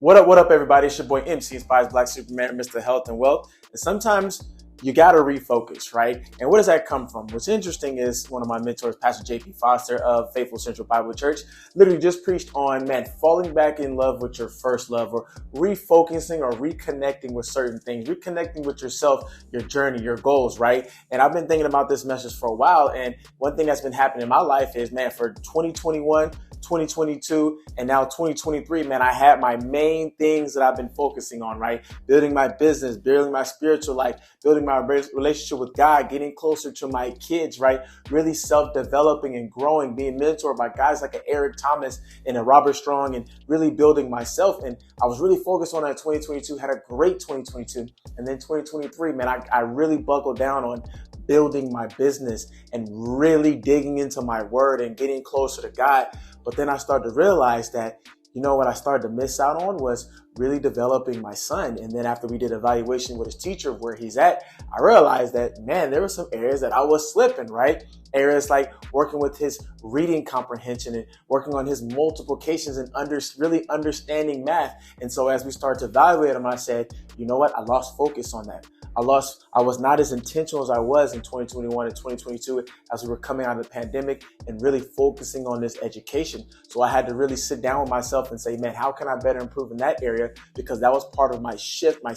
What up, everybody? It's your boy MC, Inspires Black Superman, Mr. Health and Wealth. And sometimes you gotta refocus, right? And where does that come from? What's interesting is one of my mentors, Pastor JP Foster of Faithful Central Bible Church, literally just preached on, man, falling back in love with your first love, or refocusing or reconnecting with certain things, reconnecting with yourself, your journey, your goals, right? And I've been thinking about this message for a while. And one thing that's been happening in my life is, man, for 2021, 2022, and now 2023, man, I had my main things that I've been focusing on, right? Building my business, building my spiritual life, building my relationship with God, getting closer to my kids, right? Really self-developing and growing, being mentored by guys like Eric Thomas and Robert Strong, and really building myself. And I was really focused on that 2022, had a great 2022. And then 2023, man, I really buckled down on building my business and really digging into my word and getting closer to God. But then I started to realize that, what I started to miss out on was really developing my son. And then after we did evaluation with his teacher of where he's at, I realized that, man, there were some areas that I was slipping, right? Areas like working with his reading comprehension and working on his multiplications and really understanding math. And so as we started to evaluate him, I said, you know what? I lost focus on that. I was not as intentional as I was in 2021 and 2022 as we were coming out of the pandemic and really focusing on this education. So I had to really sit down with myself and say, man, how can I better improve in that area? Because that was part of my shift, my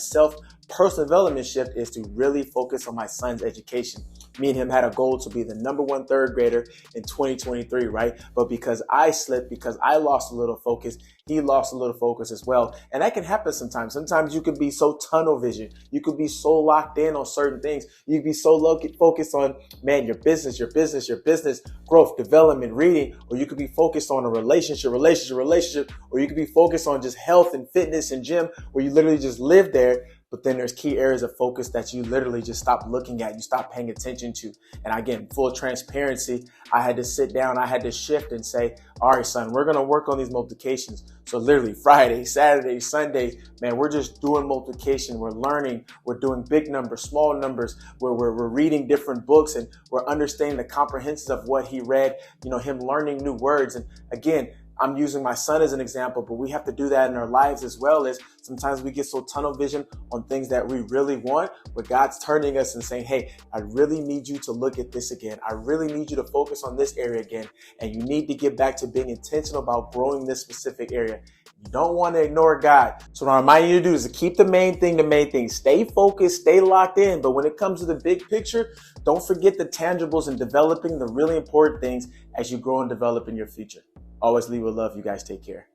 personal development shift, is to really focus on my son's education. Me and him had a goal to be the #1 third grader in 2023, right? But because I slipped, because I lost a little focus, he lost a little focus as well. And that can happen sometimes. Sometimes you could be so tunnel vision. You could be so locked in on certain things. You could be so focused on, man, your business growth, development, reading, or you could be focused on a relationship, or you could be focused on just health and fitness and gym, where you literally just live there. But then there's key areas of focus that you literally just stop looking at, you stop paying attention to. And again, full transparency, I had to sit down, I had to shift and say, all right, son, we're going to work on these multiplications. So literally Friday, Saturday, Sunday, man, we're just doing multiplication. We're learning. We're doing big numbers, small numbers, where we're reading different books, and we're understanding the comprehensions of what he read, him learning new words. And again, I'm using my son as an example, but we have to do that in our lives as well. As sometimes we get so tunnel vision on things that we really want, but God's turning us and saying, hey, I really need you to look at this again. I really need you to focus on this area again. And you need to get back to being intentional about growing this specific area. You don't want to ignore God. So what I remind you to do is to keep the main thing. Stay focused, stay locked in. But when it comes to the big picture, don't forget the tangibles and developing the really important things as you grow and develop in your future. Always leave with love. You guys take care.